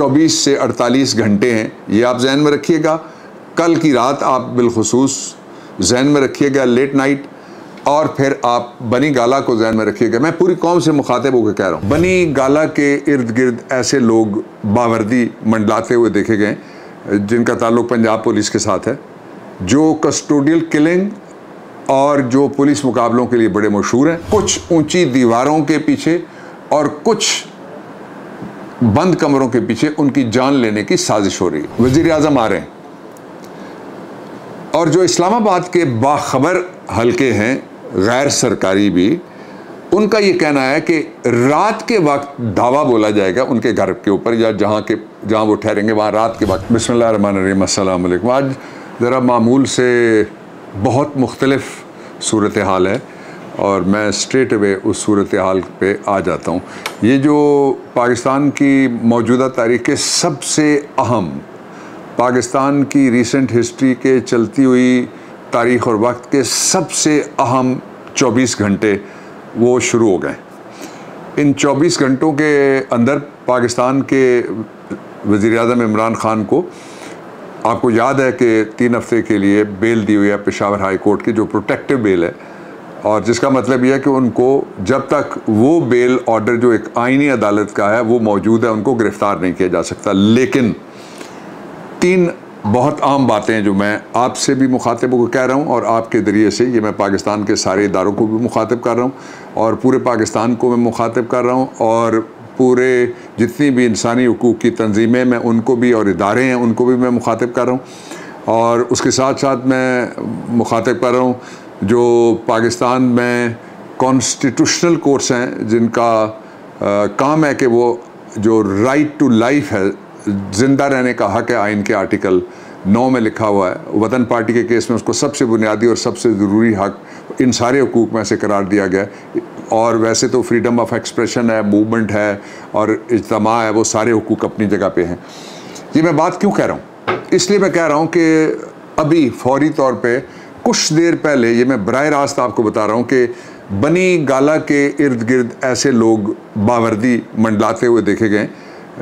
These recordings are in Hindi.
24 से 48 घंटे हैं, ये आप जहन में रखिएगा। कल की रात आप बिलखुसूस जहन में रखिएगा, लेट नाइट, और फिर आप बनी गाला को जहन में रखिएगा। मैं पूरी कौम से मुखातिब होकर कह रहा हूँ, बनी गाला के इर्द गिर्द ऐसे लोग बावर्दी मंडलाते हुए देखे गए जिनका ताल्लुक पंजाब पुलिस के साथ है, जो कस्टोडियल किलिंग और जो पुलिस मुकाबलों के लिए बड़े मशहूर हैं। कुछ ऊंची दीवारों के पीछे और कुछ बंद कमरों के पीछे उनकी जान लेने की साजिश हो रही है। वज़ीर आज़म आ रहे हैं, और जो इस्लामाबाद के बाखबर हलके हैं, गैर सरकारी भी, उनका ये कहना है कि रात के वक्त धावा बोला जाएगा उनके घर के ऊपर, या जहाँ वो ठहरेंगे वहाँ रात के वक्त। बिस्मिल्लाहिर्रहमानिर्रहीम, अस्सलाम वालेकुम। आज ज़रा मामूल से बहुत मुख्तलिफ सूरत हाल है और मैं स्ट्रेट अवे उस सूरत हाल पे आ जाता हूँ। ये जो पाकिस्तान की मौजूदा तारीख़ के सबसे अहम, पाकिस्तान की रीसेंट हिस्ट्री के चलती हुई तारीख़ और वक्त के सबसे अहम 24 घंटे वो शुरू हो गए। इन 24 घंटों के अंदर पाकिस्तान के वज़ीर आज़म इमरान ख़ान को, आपको याद है कि 3 हफ्ते के लिए बेल दी हुई है पेशावर हाई कोर्ट की, जो प्रोटेक्टिव बेल है, और जिसका मतलब यह है कि उनको जब तक वो बेल ऑर्डर जो एक आईनी अदालत का है वो मौजूद है, उनको गिरफ़्तार नहीं किया जा सकता। लेकिन 3 बहुत अहम बातें हैं जो मैं आपसे भी मुखातिब को कह रहा हूँ, और आपके ज़रिए से ये मैं पाकिस्तान के सारे इदारों को भी मुखातिब कर रहा हूँ, और पूरे पाकिस्तान को मैं मुखातिब कर रहा हूँ, और पूरे जितनी भी इंसानी हुकूक़ की तंजीमें मैं उनको भी, और इदारे हैं उनको भी मैं मुखातिब कर रहा हूँ। और उसके साथ साथ मैं मुखातिब कर रहा हूँ जो पाकिस्तान में कॉन्स्टिट्यूशनल कोर्ट्स हैं, जिनका काम है कि वो जो राइट टू लाइफ है, ज़िंदा रहने का हक़ है, आइन के आर्टिकल 9 में लिखा हुआ है। वतन पार्टी के केस में उसको सबसे बुनियादी और सबसे ज़रूरी हक़ इन सारे हुकूक़ में से करार दिया गया है। और वैसे तो फ्रीडम ऑफ एक्सप्रेशन है, मूवमेंट है और इज्तिमा है, वो सारे हुकूक़ अपनी जगह पे हैं। ये मैं बात क्यों कह रहा हूँ? इसलिए मैं कह रहा हूँ कि अभी फौरी तौर पे कुछ देर पहले, ये मैं बराह रास्त आपको बता रहा हूँ कि बनी गाला के इर्द गिर्द ऐसे लोग बावर्दी मंडलाते हुए देखे गए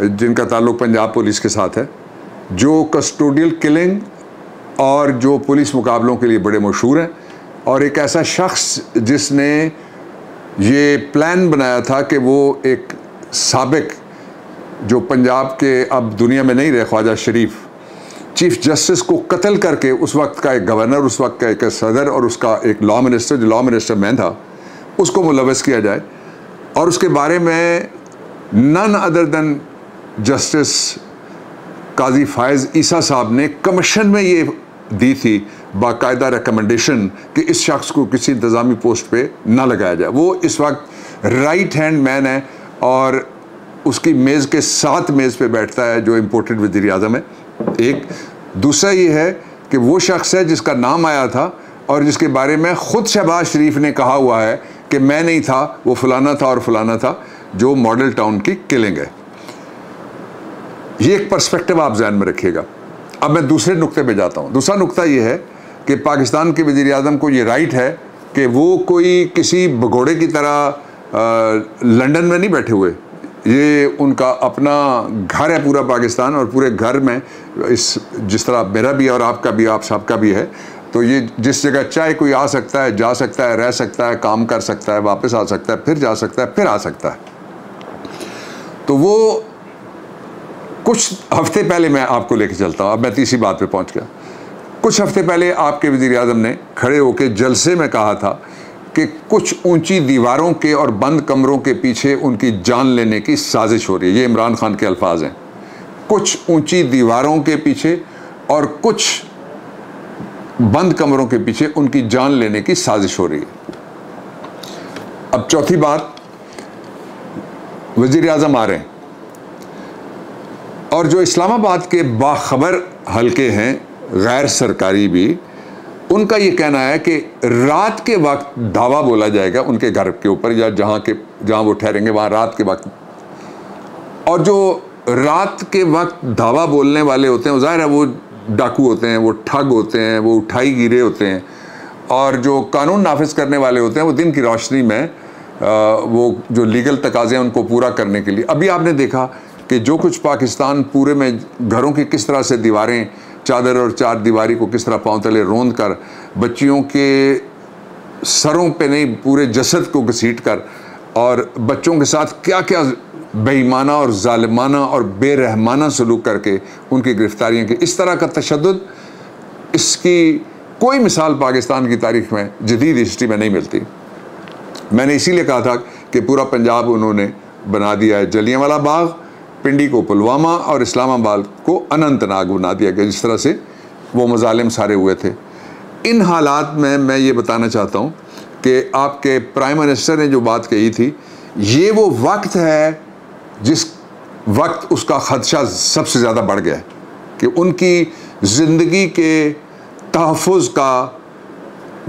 जिनका ताल्लुक पंजाब पुलिस के साथ है, जो कस्टोडियल किलिंग और जो पुलिस मुकाबलों के लिए बड़े मशहूर हैं, और एक ऐसा शख्स जिसने ये प्लान बनाया था कि वो एक साबिक, जो पंजाब के अब दुनिया में नहीं रहे, ख्वाजा शरीफ, चीफ जस्टिस को कत्ल करके उस वक्त का एक गवर्नर, उस वक्त का एक सदर और उसका एक लॉ मिनिस्टर, जो लॉ मिनिस्टर मैं था, उसको मुलव्वस किया जाए। और उसके बारे में नन अदर दैन जस्टिस काजी फ़ायज़ ईसा साहब ने कमीशन में ये दी थी बाकायदा रिकमेंडेशन कि इस शख्स को किसी इंतज़ामी पोस्ट पे ना लगाया जाए। वो इस वक्त राइट हैंड मैन है और उसकी मेज़ के साथ मेज़ पे बैठता है जो इम्पोर्टेड वज़ीर आज़म है। एक दूसरा ये है कि वो शख्स है जिसका नाम आया था और जिसके बारे में ख़ुद शहबाज शरीफ ने कहा हुआ है कि मैं नहीं था, वो फलाना था और फलाना था, जो मॉडल टाउन की किलिंग है। ये एक पर्सपेक्टिव आप ज़हन में रखिएगा। अब मैं दूसरे नुक्ते पे जाता हूँ। दूसरा नुक्ता ये है कि पाकिस्तान के वज़ीर आज़म को ये राइट है कि वो कोई किसी भगोड़े की तरह लंदन में नहीं बैठे हुए। ये उनका अपना घर है पूरा पाकिस्तान, और पूरे घर में जिस तरह मेरा भी और आपका भी, आप सबका भी है, तो ये जिस जगह चाहे कोई आ सकता है, जा सकता है, रह सकता है, काम कर सकता है, वापस आ सकता है, फिर जा सकता है, फिर आ सकता है। तो वो कुछ हफ्ते पहले, मैं आपको लेके चलता हूँ, अब मैं तीसरी बात पे पहुँच गया। कुछ हफ्ते पहले आपके वज़ीर आज़म ने खड़े होकर जलसे में कहा था कि कुछ ऊंची दीवारों के और बंद कमरों के पीछे उनकी जान लेने की साजिश हो रही है। ये इमरान खान के अल्फाज हैं, कुछ ऊंची दीवारों के पीछे और कुछ बंद कमरों के पीछे उनकी जान लेने की साजिश हो रही है। अब चौथी बात, वज़ीर आज़म आ रहे हैं, और जो इस्लामाबाद के बाखबर हलके हैं, गैर सरकारी भी, उनका ये कहना है कि रात के वक्त धावा बोला जाएगा उनके घर के ऊपर, या जहाँ वो ठहरेंगे वहाँ रात के वक्त। और जो रात के वक्त धावा बोलने वाले होते हैं, वो ज़ाहिर है वो डाकू होते हैं, वो ठग होते हैं, वो उठाई गिरे होते हैं, और जो कानून नाफिज करने वाले होते हैं वो दिन की रोशनी में वो जो लीगल तकाज़े हैं उनको पूरा करने के लिए। अभी आपने देखा कि जो कुछ पाकिस्तान पूरे में घरों की किस तरह से दीवारें, चादर और चार दीवारी को किस तरह पांव तले रोंद कर, बच्चियों के सरों पे नहीं पूरे जसद को घसीट कर, और बच्चों के साथ क्या क्या बेईमाना और जालिमाना और बेरहमाना सलूक करके उनकी गिरफ्तारियाँ की, इस तरह का तशद्दुद, इसकी कोई मिसाल पाकिस्तान की तारीख में जदीद हिस्ट्री में नहीं मिलती। मैंने इसीलिए कहा था कि पूरा पंजाब उन्होंने बना दिया है जलियांवाला बाग, पिंडी को पुलवामा और इस्लामाबाद को अनंतनाग बना दिया गया, जिस तरह से वो मजालिम सारे हुए थे। इन हालात में मैं ये बताना चाहता हूँ कि आपके प्राइम मिनिस्टर ने जो बात कही थी, ये वो वक्त है जिस वक्त उसका ख़दशा सबसे ज़्यादा बढ़ गया है कि उनकी ज़िंदगी के तहफ़्फ़ुज़ का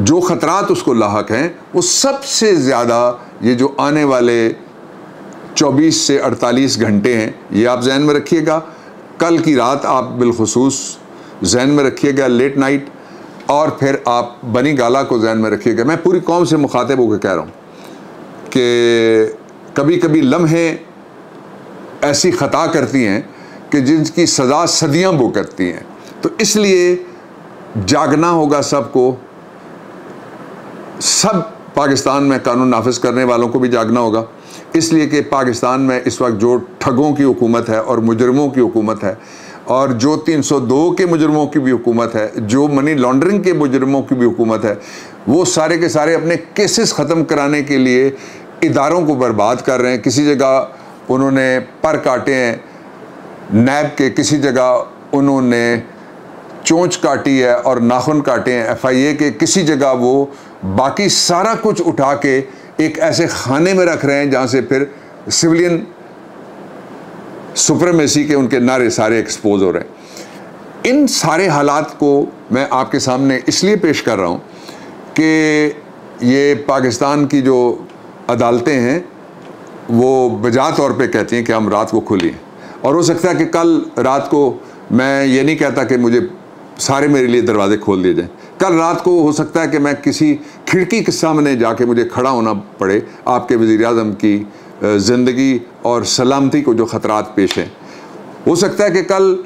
जो ख़तरात उसको लाहक हैं, वो सबसे ज़्यादा ये जो आने वाले 24 से 48 घंटे हैं, ये आप जहन में रखिएगा। कल की रात आप बिलखुसूस जहन में रखिएगा, लेट नाइट, और फिर आप बनी गाला को जहन में रखिएगा। मैं पूरी कौम से मुखातिब होकर कह रहा हूँ कि कभी कभी लम्हे ऐसी ख़ता करती हैं कि जिनकी सज़ा सदियाँ वो करती हैं। तो इसलिए जागना होगा सबको, सब पाकिस्तान में कानून नाफिज करने वालों को भी जागना होगा, इसलिए कि पाकिस्तान में इस वक्त जो ठगों की हुकूमत है और मुजरमों की हुकूमत है, और जो 302 के मुजरमों की भी हुकूमत है, जो मनी लॉन्ड्रिंग के मुजरमों की भी हुकूमत है, वो सारे के सारे अपने केसेस ख़त्म कराने के लिए इदारों को बर्बाद कर रहे हैं। किसी जगह उन्होंने पर काटे हैं नैब के, किसी जगह उन्होंने चोंच काटी है और नाखून काटे हैं FIA के, किसी जगह वो बाकी सारा कुछ उठा के एक ऐसे खाने में रख रहे हैं जहाँ से फिर सिविलियन सुप्रीमेसी के उनके नारे सारे एक्सपोज हो रहे हैं। इन सारे हालात को मैं आपके सामने इसलिए पेश कर रहा हूँ कि ये पाकिस्तान की जो अदालतें हैं वो बजा तौर पे कहती हैं कि हम रात को खुली हैं, और हो सकता है कि कल रात को, मैं ये नहीं कहता कि मुझे सारे मेरे लिए दरवाजे खोल दिए जाएं, कल रात को हो सकता है कि मैं किसी खिड़की के सामने जाके मुझे खड़ा होना पड़े आपके वज़ीर-ए-आज़म की ज़िंदगी और सलामती को जो ख़तरात पेश हैं। हो सकता है कि कल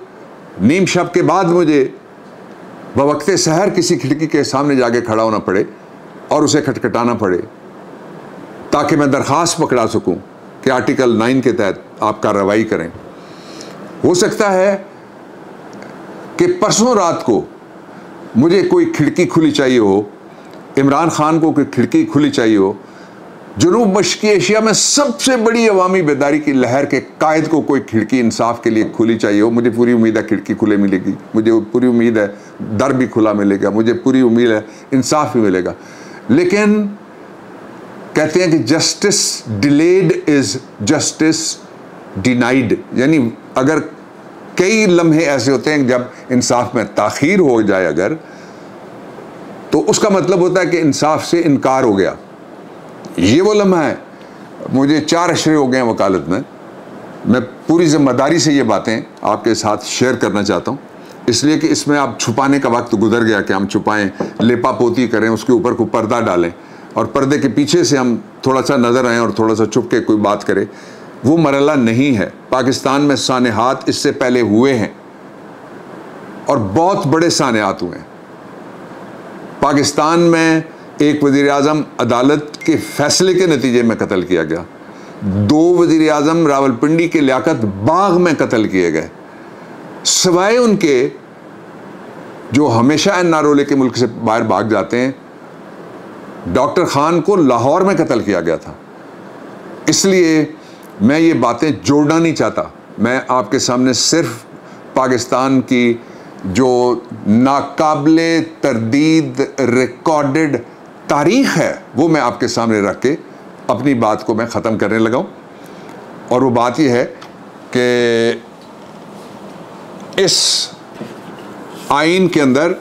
नीम शब के बाद मुझे बवक्ते सहर किसी खिड़की के सामने जाके खड़ा होना पड़े और उसे खटखटाना पड़े, ताकि मैं दरख्वास्त पकड़ा सकूं कि आर्टिकल 9 के तहत आप कार्रवाई करें। हो सकता है कि परसों रात को मुझे कोई खिड़की खुली चाहिए हो, इमरान खान को कोई खिड़की खुली चाहिए हो, जनूब मशरक़ी एशिया में सबसे बड़ी अवामी बेदारी की लहर के कायद को कोई खिड़की इंसाफ के लिए खुली चाहिए हो। मुझे पूरी उम्मीद है खिड़की खुले मिलेगी, मुझे पूरी उम्मीद है दर भी खुला मिलेगा, मुझे पूरी उम्मीद है इंसाफ भी मिलेगा। लेकिन कहते हैं कि justice delayed is justice denied, यानी अगर कई लम्हे ऐसे होते हैं जब इंसाफ में ताख़ीर हो जाए अगर, तो उसका मतलब होता है कि इंसाफ से इनकार हो गया। ये वो लम्हा है। मुझे 4 अशरे हो गए हैं वकालत में, मैं पूरी ज़िम्मेदारी से ये बातें आपके साथ शेयर करना चाहता हूँ, इसलिए कि इसमें आप छुपाने का वक्त गुजर गया कि हम छुपाएं, लेपा पोती करें, उसके ऊपर को पर्दा डालें और पर्दे के पीछे से हम थोड़ा सा नज़र आएँ और थोड़ा सा छुप के कोई बात करें। वो मरला नहीं है। पाकिस्तान में सानेहात इससे पहले हुए हैं और बहुत बड़े सानेहात हुए हैं। पाकिस्तान में एक वज़ीर-ए-आज़म अदालत के फैसले के नतीजे में कत्ल किया गया, 2 वज़ीर-ए-आज़म रावलपिंडी के लियाकत बाग में कत्ल किए गए, सिवाय उनके जो हमेशा NRO लेके मुल्क से बाहर भाग जाते हैं। डॉक्टर खान को लाहौर में कत्ल किया गया था। इसलिए मैं ये बातें जोड़ना नहीं चाहता, मैं आपके सामने सिर्फ पाकिस्तान की जो नाकाबिले तरदीद रिकॉर्डेड तारीख़ है वो मैं आपके सामने रख के अपनी बात को मैं ख़त्म करने लगा हूँ। और वो बात ये है कि इस आइन के अंदर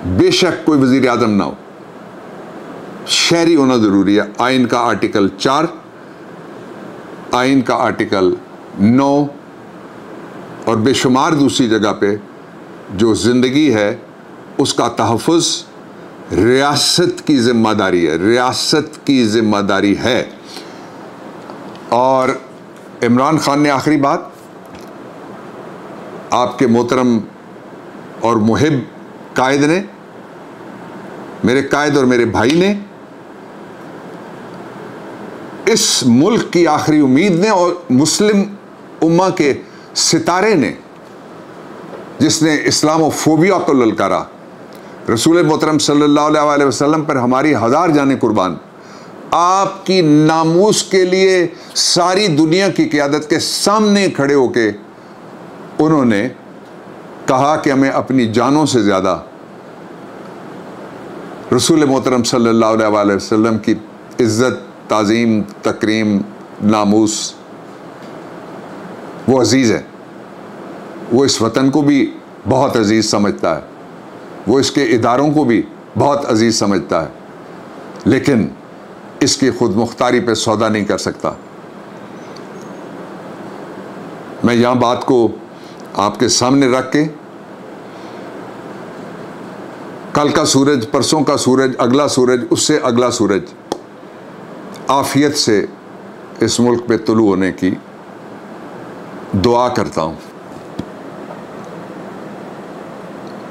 बेशक कोई वज़ीर आज़म ना हो, शहरी होना ज़रूरी है। आइन का आर्टिकल 4, आइन का आर्टिकल 9 और बेशुमार दूसरी जगह पे जो ज़िंदगी है उसका तहफ़्फ़ुज़ रियासत की ज़िम्मेदारी है, रियासत की ज़िम्मेदारी है। और इमरान खान ने आखिरी बात, आपके मोहतरम और मुहिब कायद ने, मेरे कायद और मेरे भाई ने, इस मुल्क की आखिरी उम्मीद ने और मुस्लिम उम्मा के सितारे ने, जिसने इस्लामोफोबिया को ललकारा, रसूल मोहतरम सल्लल्लाहु अलैहि वसल्लम पर हमारी 1000 जानें कुर्बान, आपकी नामूस के लिए सारी दुनिया की क़यादत के सामने खड़े होके उन्होंने कहा कि हमें अपनी जानों से ज़्यादा रसूल मोहतरम सल्लल्लाहु अलैहि वसल्लम की इज़्ज़त, ताज़ीम, तकरीम, नामूस वो अज़ीज़ है। वो इस वतन को भी बहुत अज़ीज़ समझता है, वो इसके इदारों को भी बहुत अज़ीज़ समझता है, लेकिन इसकी खुद मुख्तारी पे सौदा नहीं कर सकता। मैं यहाँ बात को आपके सामने रख के, कल का सूरज, परसों का सूरज, अगला सूरज, उससे अगला सूरज आफियत से इस मुल्क पे तुलू होने की दुआ करता हूँ।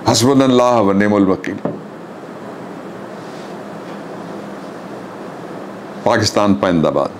हस्बुनल्लाह व निअमल वकील। पाकिस्तान जिंदाबाद।